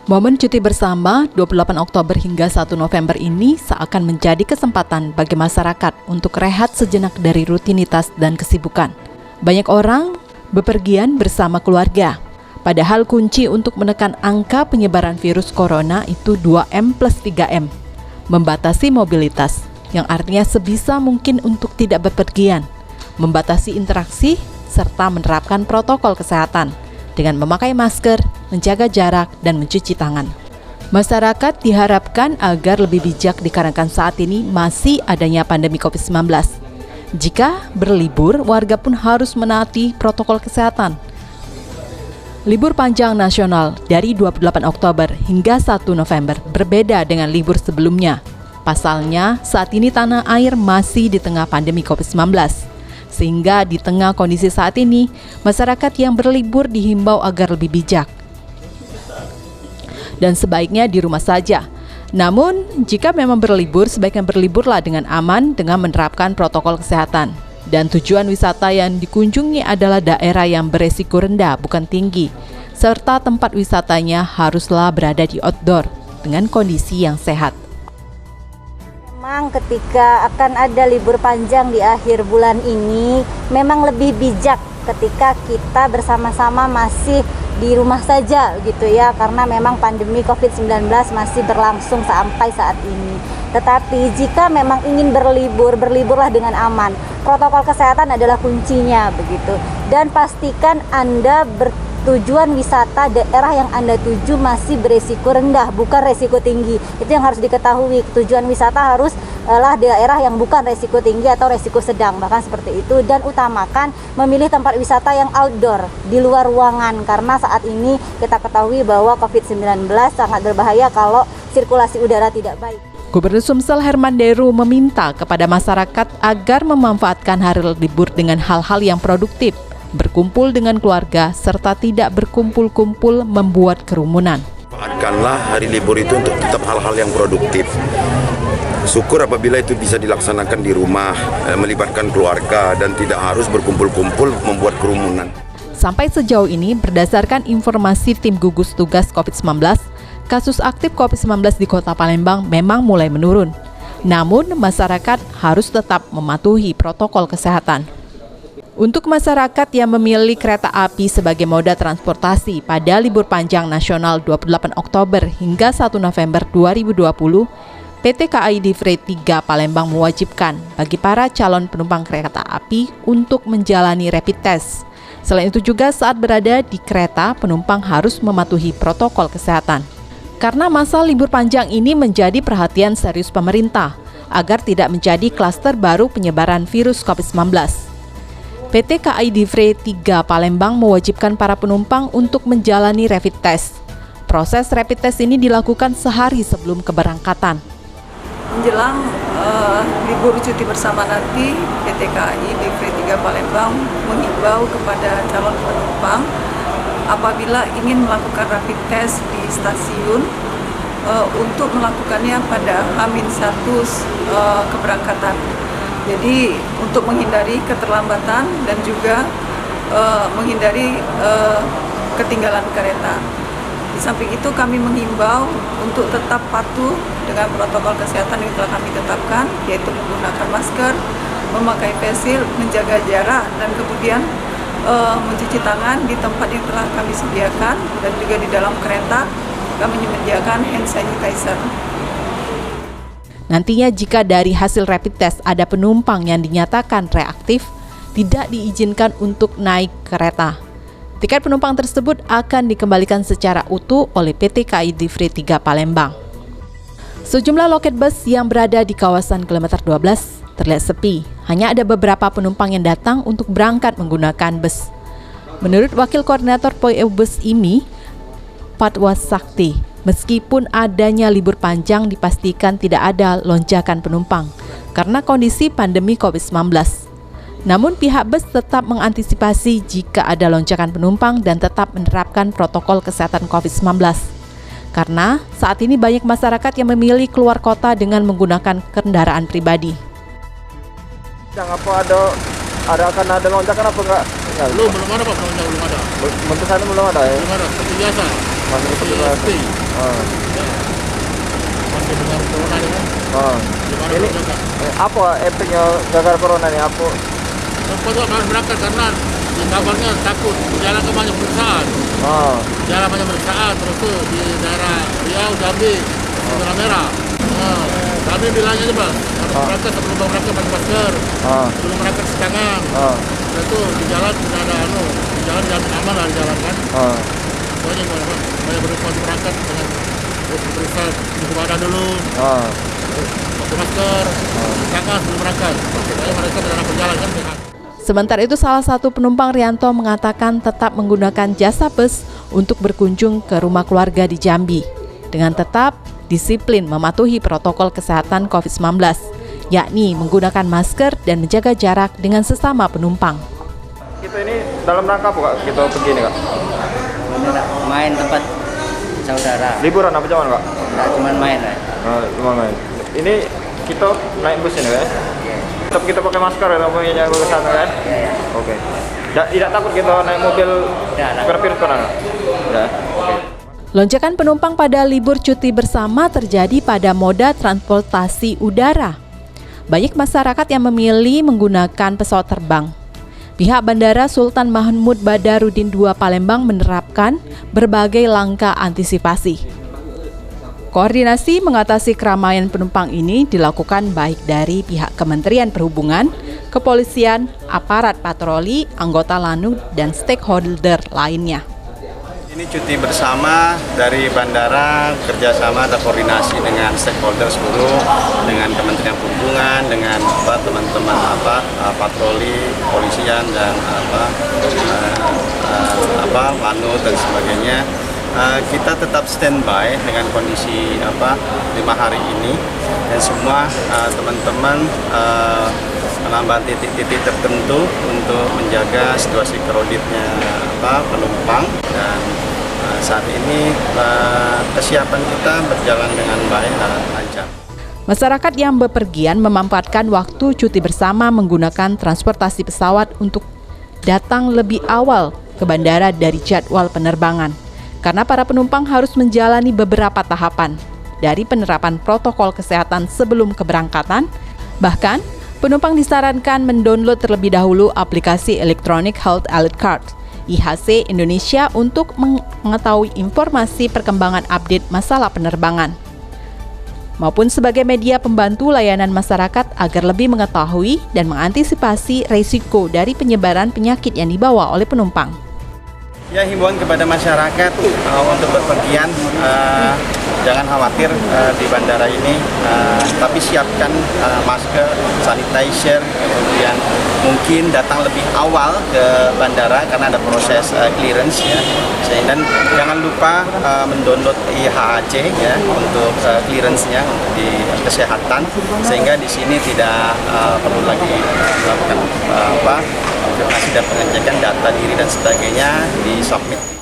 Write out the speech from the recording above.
Momen cuti bersama 28 Oktober hingga 1 November ini seakan menjadi kesempatan bagi masyarakat untuk rehat sejenak dari rutinitas dan kesibukan. Banyak orang bepergian bersama keluarga. Padahal kunci untuk menekan angka penyebaran virus corona itu 2M plus 3M. Membatasi mobilitas, yang artinya sebisa mungkin untuk tidak bepergian. Membatasi interaksi, serta menerapkan protokol kesehatan dengan memakai masker, menjaga jarak, dan mencuci tangan. Masyarakat diharapkan agar lebih bijak dikarenakan saat ini masih adanya pandemi COVID-19. Jika berlibur, warga pun harus menaati protokol kesehatan. Libur panjang nasional dari 28 Oktober hingga 1 November berbeda dengan libur sebelumnya. Pasalnya, saat ini tanah air masih di tengah pandemi COVID-19. Sehingga di tengah kondisi saat ini, masyarakat yang berlibur dihimbau agar lebih bijak. Dan sebaiknya di rumah saja. Namun, jika memang berlibur, sebaiknya berliburlah dengan aman dengan menerapkan protokol kesehatan. Dan tujuan wisata yang dikunjungi adalah daerah yang beresiko rendah, bukan tinggi. Serta tempat wisatanya haruslah berada di outdoor dengan kondisi yang sehat. Memang ketika akan ada libur panjang di akhir bulan ini, memang lebih bijak ketika kita bersama-sama masih di rumah saja gitu ya, karena memang pandemi COVID-19 masih berlangsung sampai saat ini. Tetapi jika memang ingin berlibur, berliburlah dengan aman. Protokol kesehatan adalah kuncinya begitu. Dan pastikan Anda tujuan wisata daerah yang Anda tuju masih beresiko rendah, bukan resiko tinggi. Itu yang harus diketahui. Tujuan wisata haruslah daerah yang bukan resiko tinggi atau resiko sedang, bahkan seperti itu. Dan utamakan memilih tempat wisata yang outdoor, di luar ruangan. Karena saat ini kita ketahui bahwa COVID-19 sangat berbahaya kalau sirkulasi udara tidak baik. Gubernur Sumsel Herman Deru meminta kepada masyarakat agar memanfaatkan hari libur dengan hal-hal yang produktif, berkumpul dengan keluarga, serta tidak berkumpul-kumpul membuat kerumunan. Manfaatkanlah hari libur itu untuk tetap hal-hal yang produktif. Syukur apabila itu bisa dilaksanakan di rumah, melibatkan keluarga, dan tidak harus berkumpul-kumpul membuat kerumunan. Sampai sejauh ini, berdasarkan informasi tim gugus tugas COVID-19, kasus aktif COVID-19 di Kota Palembang memang mulai menurun. Namun, masyarakat harus tetap mematuhi protokol kesehatan. Untuk masyarakat yang memilih kereta api sebagai moda transportasi pada libur panjang nasional 28 Oktober hingga 1 November 2020, PT KAI Divre 3 Palembang mewajibkan bagi para calon penumpang kereta api untuk menjalani rapid test. Selain itu juga saat berada di kereta, penumpang harus mematuhi protokol kesehatan. Karena masa libur panjang ini menjadi perhatian serius pemerintah agar tidak menjadi klaster baru penyebaran virus COVID-19. PT KAI Divre 3 Palembang mewajibkan para penumpang untuk menjalani rapid test. Proses rapid test ini dilakukan sehari sebelum keberangkatan. Menjelang libur cuti bersama nanti, PT KAI Divre 3 Palembang mengimbau kepada calon penumpang apabila ingin melakukan rapid test di stasiun untuk melakukannya pada H-1 keberangkatan. Jadi untuk menghindari keterlambatan dan juga menghindari ketinggalan kereta. Di samping itu kami menghimbau untuk tetap patuh dengan protokol kesehatan yang telah kami tetapkan, yaitu menggunakan masker, memakai face shield, menjaga jarak, dan kemudian mencuci tangan di tempat yang telah kami sediakan, dan juga di dalam kereta kami menyediakan hand sanitizer. Nantinya jika dari hasil rapid test ada penumpang yang dinyatakan reaktif, tidak diizinkan untuk naik kereta. Tiket penumpang tersebut akan dikembalikan secara utuh oleh PT KAI Divre 3 Palembang. Sejumlah loket bus yang berada di kawasan kilometer 12 terlihat sepi. Hanya ada beberapa penumpang yang datang untuk berangkat menggunakan bus. Menurut Wakil Koordinator POIE Bus IMI, Patwas Sakti, meskipun adanya libur panjang dipastikan tidak ada lonjakan penumpang karena kondisi pandemi COVID-19. Namun pihak bus tetap mengantisipasi jika ada lonjakan penumpang dan tetap menerapkan protokol kesehatan COVID-19. Karena saat ini banyak masyarakat yang memilih keluar kota dengan menggunakan kendaraan pribadi. Apa akan ada lonjakan apa enggak? Belum ada Pak, belum ada. Bentuk sana belum ada ya? Belum ada, seperti biasa. Masih seperti biasa. Masih dengan corona ini kan. Ini apa efeknya gara-gara corona ini? Apa? Tempat itu harus berangkat karena di kabarnya takut jalan ke banyak pemeriksaan. Jalan banyak pemeriksaan terus tuh di daerah Riau, Jambi, Zona Merah. Kami bilangnya aja Pak, harus berangkat sebelum berangkat pakai masker, sebelum berangkat cuci tangan. Dan itu di jalan tidak ada di jalan jalan aman lah di jalan kan. Pokoknya banyak berangkat dengan periksa suhu badan dulu, pakai masker, cuci tangan sebelum berangkat. Supaya mereka tidak dapat berjalan kan sehat. Sementara itu, salah satu penumpang Rianto mengatakan tetap menggunakan jasa bus untuk berkunjung ke rumah keluarga di Jambi dengan tetap disiplin mematuhi protokol kesehatan COVID-19, yakni menggunakan masker dan menjaga jarak dengan sesama penumpang. Kita ini dalam rangka apa Kak? Kita pergi nih Kak? Main tempat saudara. Liburan apa zaman Kak? Nggak cuma main lah. Cuma main. Ini kita naik bus ini Kak? Tetap kita pakai masker ya, namanya jaga kesehatan kan? Oke. Tidak takut kita naik mobil virus corona? Tidak. Oke. Lonjakan penumpang pada libur cuti bersama terjadi pada moda transportasi udara. Banyak masyarakat yang memilih menggunakan pesawat terbang. Pihak Bandara Sultan Mahmud Badarudin II Palembang menerapkan berbagai langkah antisipasi. Koordinasi mengatasi keramaian penumpang ini dilakukan baik dari pihak Kementerian Perhubungan, kepolisian, aparat patroli, anggota Lanut, dan stakeholder lainnya. Ini cuti bersama dari bandara, kerjasama atau koordinasi dengan stakeholder seluruh, dengan Kementerian Perhubungan, dengan teman-teman patroli, kepolisian dan Lanut dan sebagainya. Kita tetap standby dengan kondisi 5 hari ini dan semua teman-teman menambah titik-titik tertentu untuk menjaga situasi kreditnya penumpang dan saat ini kesiapan kita berjalan dengan baik dan lancar. Masyarakat yang bepergian memanfaatkan waktu cuti bersama menggunakan transportasi pesawat untuk datang lebih awal ke bandara dari jadwal penerbangan. Karena para penumpang harus menjalani beberapa tahapan dari penerapan protokol kesehatan sebelum keberangkatan. Bahkan, penumpang disarankan mendownload terlebih dahulu aplikasi Electronic Health Alert Card (IHC) Indonesia untuk mengetahui informasi perkembangan update masalah penerbangan, maupun sebagai media pembantu layanan masyarakat agar lebih mengetahui dan mengantisipasi risiko dari penyebaran penyakit yang dibawa oleh penumpang. Ya, himbauan kepada masyarakat untuk bepergian, jangan khawatir di bandara ini, tapi siapkan masker, sanitizer, kemudian mungkin datang lebih awal ke bandara karena ada proses clearance ya. Dan jangan lupa mendownload IHC ya untuk clearance-nya untuk di kesehatan, sehingga di sini tidak perlu lagi melakukan konfirmasi dan pengecekan data diri dan sebagainya, di submit.